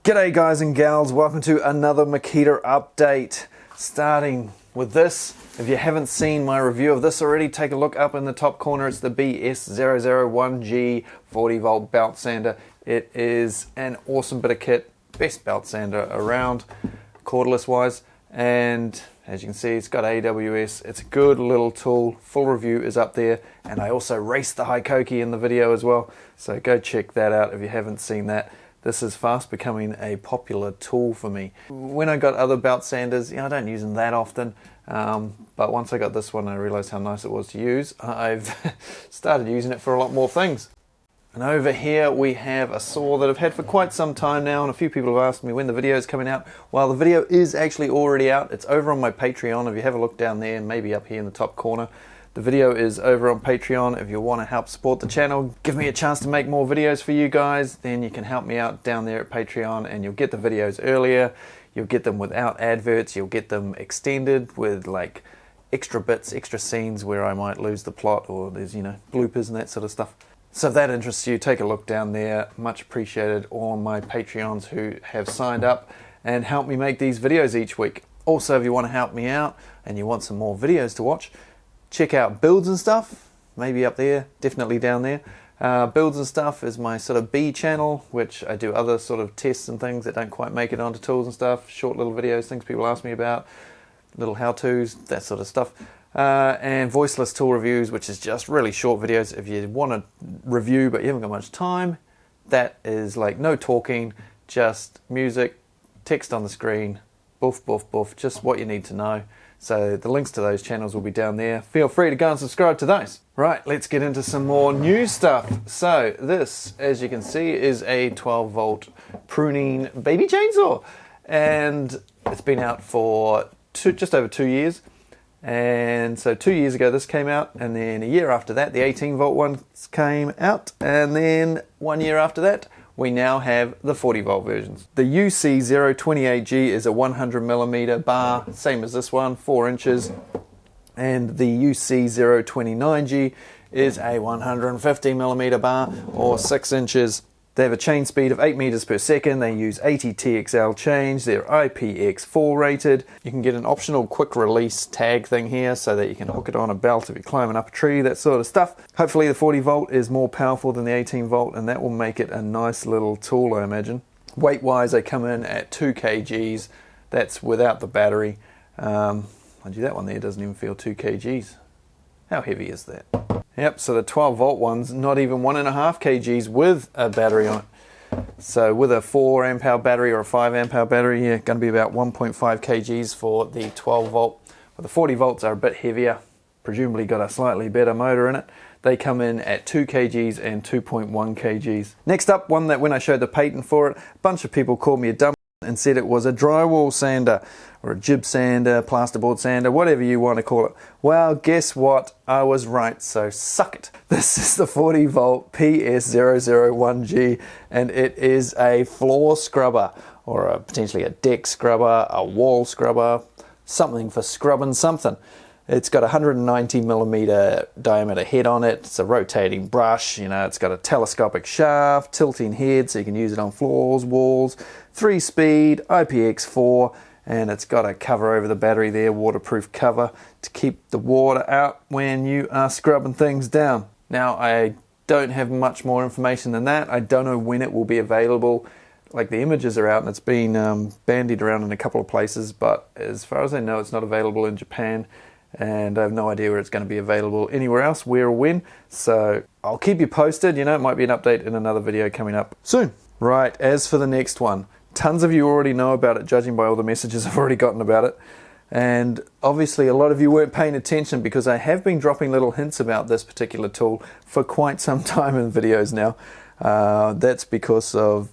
G'day guys and gals, welcome to another Makita update. Starting with this, if you haven't seen my review of this already, take a look up in the top corner. It's the PS001G 40 volt belt sander. It is an awesome bit of kit, best belt sander around, cordless wise, and as you can see it's got AWS. It's a good little tool. Full review is up there, and I also raced the Hikoki in the video as well, so go check that out if you haven't seen that. This is fast becoming a popular tool for me. When I got other belt sanders, I don't use them that often, but once I got this one I realized how nice it was to use. I've started using it for a lot more things. And over here we have a saw that I've had for quite some time now, and a few people have asked me when the video is coming out. Well, the video is actually already out. It's over on my Patreon. If you have a look down there, and maybe up here in the top corner, the video is over on Patreon. If you want to help support the channel, give me a chance to make more videos for you guys, then you can help me out down there at Patreon, and you'll get the videos earlier, you'll get them without adverts, you'll get them extended with like extra bits, extra scenes where I might lose the plot, or there's, bloopers and that sort of stuff. So if that interests you, take a look down there. Much appreciated all my Patreons who have signed up and help me make these videos each week. Also, if you want to help me out and you want some more videos to watch, check out Builds and Stuff, maybe up there, definitely down there. Builds and Stuff is my sort of B channel, which I do other sort of tests and things that don't quite make it onto Tools and Stuff, short little videos, things people ask me about, little how-tos, that sort of stuff. And Voiceless Tool Reviews, which is just really short videos. If you want to review but you haven't got much time, that is like no talking, just music, text on the screen, boof, boof, boof, just what you need to know. So the links to those channels will be down there. Feel free to go and subscribe to those. Right, let's get into some more new stuff. So this, as you can see, is a 12 volt pruning baby chainsaw. And it's been out for just over 2 years. And so 2 years ago this came out, and then a year after that the 18 volt ones came out, and then 1 year after that we now have the 40 volt versions. The UC013G is a 100mm bar, same as this one, 4 inches, and the UC013G is a 150mm bar, or 6 inches. They have a chain speed of 8 meters per second. They use 80 TXL chains. They're IPX4 rated. You can get an optional quick release tag thing here so that you can hook it on a belt if you're climbing up a tree, that sort of stuff. Hopefully the 40 volt is more powerful than the 18 volt, and that will make it a nice little tool, I imagine. Weight wise, they come in at 2 kgs. That's without the battery. Mind you, that one there doesn't even feel 2 kgs. How heavy is that? Yep, so the 12 volt one's not even 1.5 kgs with a battery on it. So with a 4 amp hour battery or a 5 amp hour battery, going to be about 1.5 kgs for the 12 volt. But the 40 volts are a bit heavier, presumably got a slightly better motor in it. They come in at 2 kgs and 2.1 kgs. Next up, one that when I showed the patent for it, a bunch of people called me a dumb and said it was a drywall sander or a jib sander, plasterboard sander, whatever you want to call it. Well, guess what? I was right, so suck it. This is the 40 volt PS001G, and it is a floor scrubber, or potentially a deck scrubber, a wall scrubber, something for scrubbing something. It's got a 190mm diameter head on it. It's a rotating brush, it's got a telescopic shaft, tilting head so you can use it on floors, walls, 3-speed, IPX4, and it's got a cover over the battery there, waterproof cover to keep the water out when you are scrubbing things down. Now, I don't have much more information than that. I don't know when it will be available. Like, the images are out and it's been bandied around in a couple of places, but as far as I know, it's not available in Japan. And I have no idea where it's going to be available anywhere else, where or when. So I'll keep you posted. It might be an update in another video coming up soon. Right, as for the next one, tons of you already know about it, judging by all the messages I've already gotten about it. And obviously a lot of you weren't paying attention, because I have been dropping little hints about this particular tool for quite some time in videos now. That's because of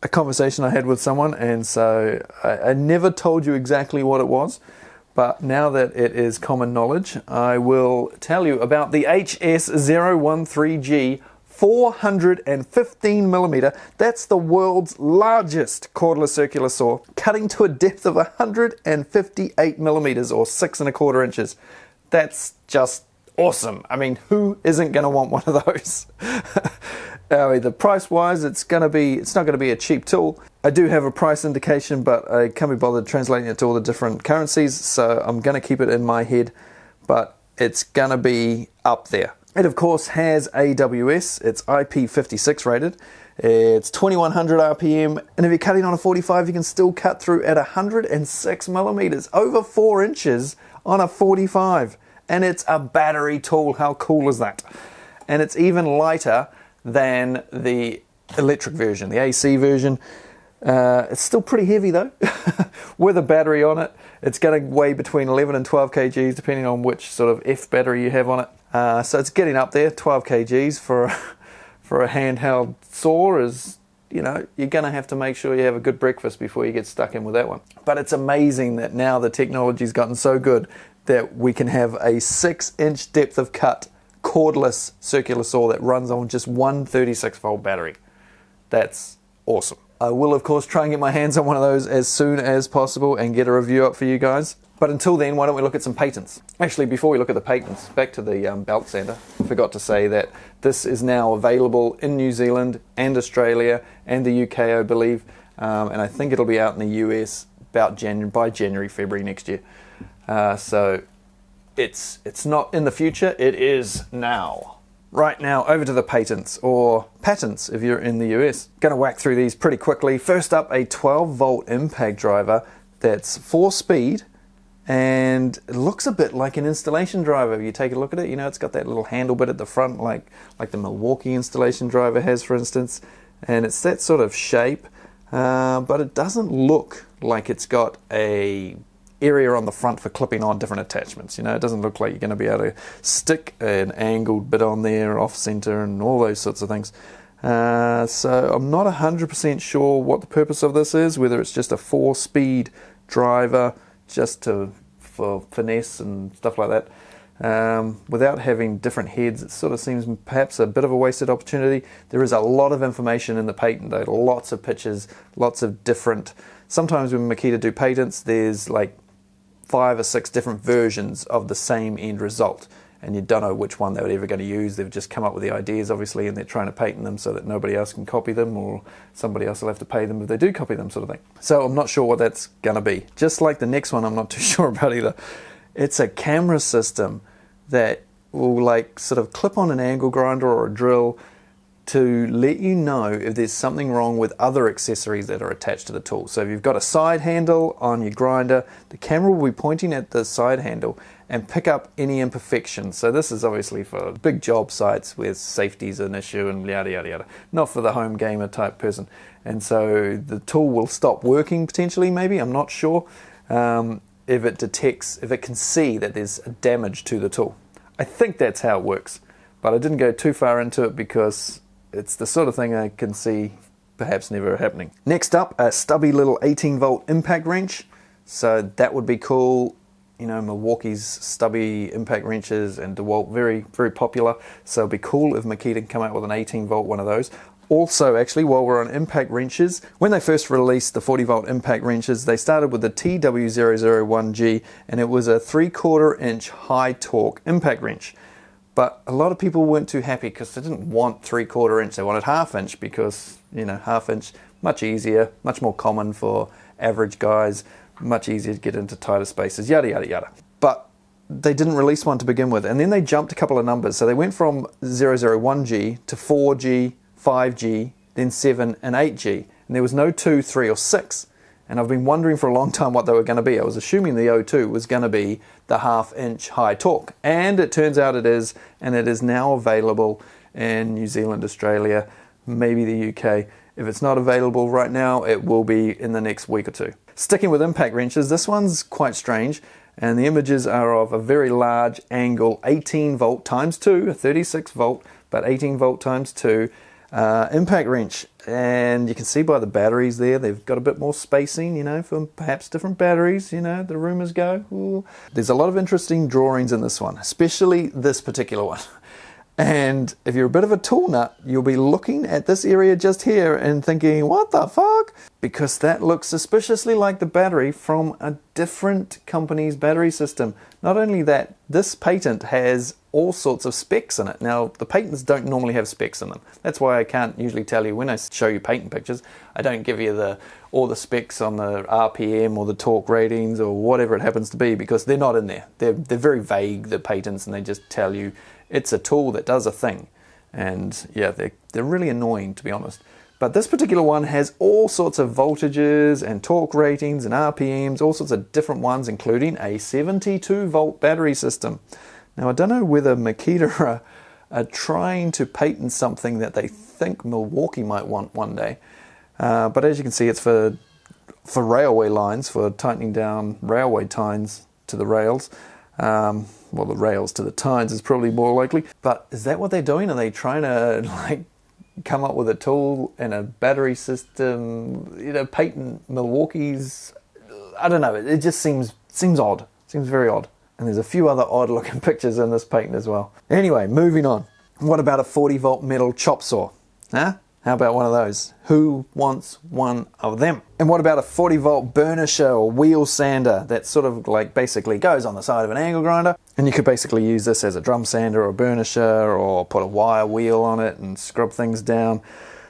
a conversation I had with someone, and so I never told you exactly what it was. But now that it is common knowledge, I will tell you about the HS013G 415mm. That's the world's largest cordless circular saw, cutting to a depth of 158mm or 6 1/4 inches. That's just awesome. I mean, who isn't going to want one of those? The price wise, it's not going to be a cheap tool. I do have a price indication, but I can't be bothered translating it to all the different currencies, so I'm going to keep it in my head, but it's going to be up there. It of course has AWS, it's IP56 rated, it's 2100 RPM, and if you're cutting on a 45 you can still cut through at 106 millimeters, over 4 inches on a 45, and it's a battery tool. How cool is that? And it's even lighter than the electric version, the AC version. It's still pretty heavy though. With a battery on it, it's going to weigh between 11 and 12 kgs depending on which sort of F battery you have on it. So it's getting up there. 12 kgs for a handheld saw is, you know, you're going to have to make sure you have a good breakfast before you get stuck in with that one. But it's amazing that now the technology's gotten so good that we can have a 6-inch depth of cut cordless circular saw that runs on just one 36-volt battery. That's awesome. I will of course try and get my hands on one of those as soon as possible and get a review up for you guys. But until then, why don't we look at some patents? Actually, before we look at the patents, back to the belt sander. I forgot to say that this is now available in New Zealand and Australia and the UK, I believe. And I think it'll be out in the US about by January, February next year. So it's not in the future, it is now. Right now, over to the patents, or patents if you're in the US. Gonna whack through these pretty quickly. First up, a 12-volt impact driver that's 4-speed, and it looks a bit like an installation driver. If you take a look at it, you know, it's got that little handle bit at the front, like the Milwaukee installation driver has, for instance, and it's that sort of shape, but it doesn't look like it's got a area on the front for clipping on different attachments. You know, it doesn't look like you're going to be able to stick an angled bit on there, off center, and all those sorts of things. So I'm not 100% sure what the purpose of this is, whether it's just a 4-speed driver just for finesse and stuff like that. Without having different heads, it sort of seems perhaps a bit of a wasted opportunity. There is a lot of information in the patent though, lots of pictures, lots of different. Sometimes when Makita do patents, there's like 5 or 6 different versions of the same end result, and you don't know which one they were ever going to use. They've just come up with the ideas, obviously, and they're trying to patent them so that nobody else can copy them, or somebody else will have to pay them if they do copy them, sort of thing. So I'm not sure what that's going to be. Just like the next one, I'm not too sure about either. It's a camera system that will like sort of clip on an angle grinder or a drill to let you know if there's something wrong with other accessories that are attached to the tool. So if you've got a side handle on your grinder, the camera will be pointing at the side handle and pick up any imperfections. So this is obviously for big job sites where safety is an issue and yada yada yada, not for the home gamer type person. And so the tool will stop working potentially, maybe, I'm not sure, if it can see that there's damage to the tool. I think that's how it works, but I didn't go too far into it because it's the sort of thing I can see perhaps never happening. Next up, a stubby little 18-volt impact wrench. So that would be cool. You know, Milwaukee's stubby impact wrenches and DeWalt, very, very popular. So it'd be cool if Makita can come out with an 18-volt one of those. Also, actually, while we're on impact wrenches, when they first released the 40-volt impact wrenches, they started with the TW001G, and it was a 3/4 inch high torque impact wrench. But a lot of people weren't too happy because they didn't want 3/4 inch, they wanted 1/2 inch because, you know, 1/2 inch, much easier, much more common for average guys, much easier to get into tighter spaces, yada yada yada. But they didn't release one to begin with, and then they jumped a couple of numbers. So they went from 001G to 4G, 5G, then 7 and 8G, and there was no 2, 3 or 6. And I've been wondering for a long time what they were going to be. I was assuming the O2 was going to be the 1/2 inch high torque. And it turns out it is, and it is now available in New Zealand, Australia, maybe the UK. If it's not available right now, it will be in the next week or two. Sticking with impact wrenches, this one's quite strange. And the images are of a very large angle 18-volt times 2, a 36-volt, but 18-volt times 2 impact wrench. And you can see by the batteries there, they've got a bit more spacing, you know, for perhaps different batteries, you know, the rumors go. Ooh. There's a lot of interesting drawings in this one, especially this particular one. And if you're a bit of a tool nut, you'll be looking at this area just here and thinking, what the fuck? Because that looks suspiciously like the battery from a different company's battery system. Not only that, this patent has all sorts of specs in it. Now, the patents don't normally have specs in them. That's why I can't usually tell you when I show you patent pictures. I don't give you all the specs on the RPM or the torque ratings or whatever it happens to be, because they're not in there. They're very vague, the patents, and they just tell you it's a tool that does a thing. And yeah, they're really annoying, to be honest. But this particular one has all sorts of voltages and torque ratings and RPMs, all sorts of different ones, including a 72 volt battery system. Now, I don't know whether Makita are trying to patent something that they think Milwaukee might want one day. But as you can see, it's for railway lines, for tightening down railway tines to the rails. Well, the rails to the tines is probably more likely. But is that what they're doing? Are they trying to come up with a tool and a battery system, patent Milwaukee's? I don't know. It just seems odd. Seems very odd. And there's a few other odd looking pictures in this patent as well. Anyway, moving on. What about a 40 volt metal chop saw? Huh? How about one of those? Who wants one of them? And what about a 40 volt burnisher or wheel sander that sort of basically goes on the side of an angle grinder? And you could basically use this as a drum sander or a burnisher, or put a wire wheel on it and scrub things down.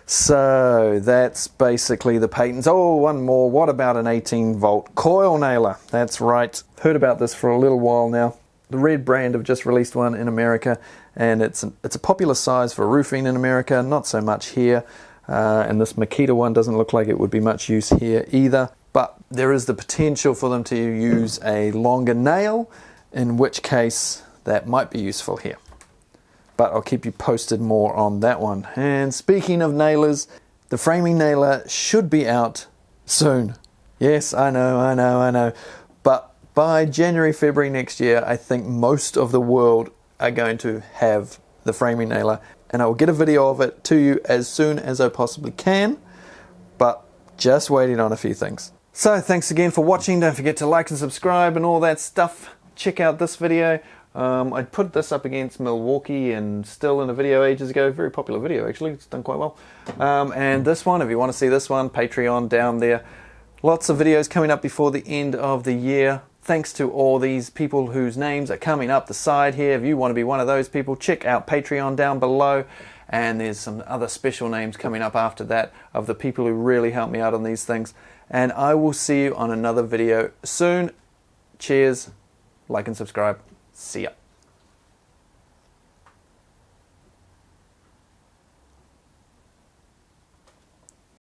So that's basically the patents. Oh, one more. What about an 18 volt coil nailer? That's right. Heard about this for a little while now. The Red brand have just released one in America, and it's a popular size for roofing in America, not so much here. And this Makita one doesn't look like it would be much use here either. But there is the potential for them to use a longer nail, in which case that might be useful here. But I'll keep you posted more on that one. And speaking of nailers, the framing nailer should be out soon. Yes, I know. But by January, February next year, I think most of the world are going to have the framing nailer. And I will get a video of it to you as soon as I possibly can. But just waiting on a few things. So thanks again for watching. Don't forget to like and subscribe and all that stuff. Check out this video. I put this up against Milwaukee and Still in a video ages ago. Very popular video, actually. It's done quite well. And this one, if you want to see this one, Patreon down there. Lots of videos coming up before the end of the year. Thanks to all these people whose names are coming up the side here. If you want to be one of those people, check out Patreon down below. And there's some other special names coming up after that of the people who really help me out on these things. And I will see you on another video soon. Cheers. Like and subscribe. See ya.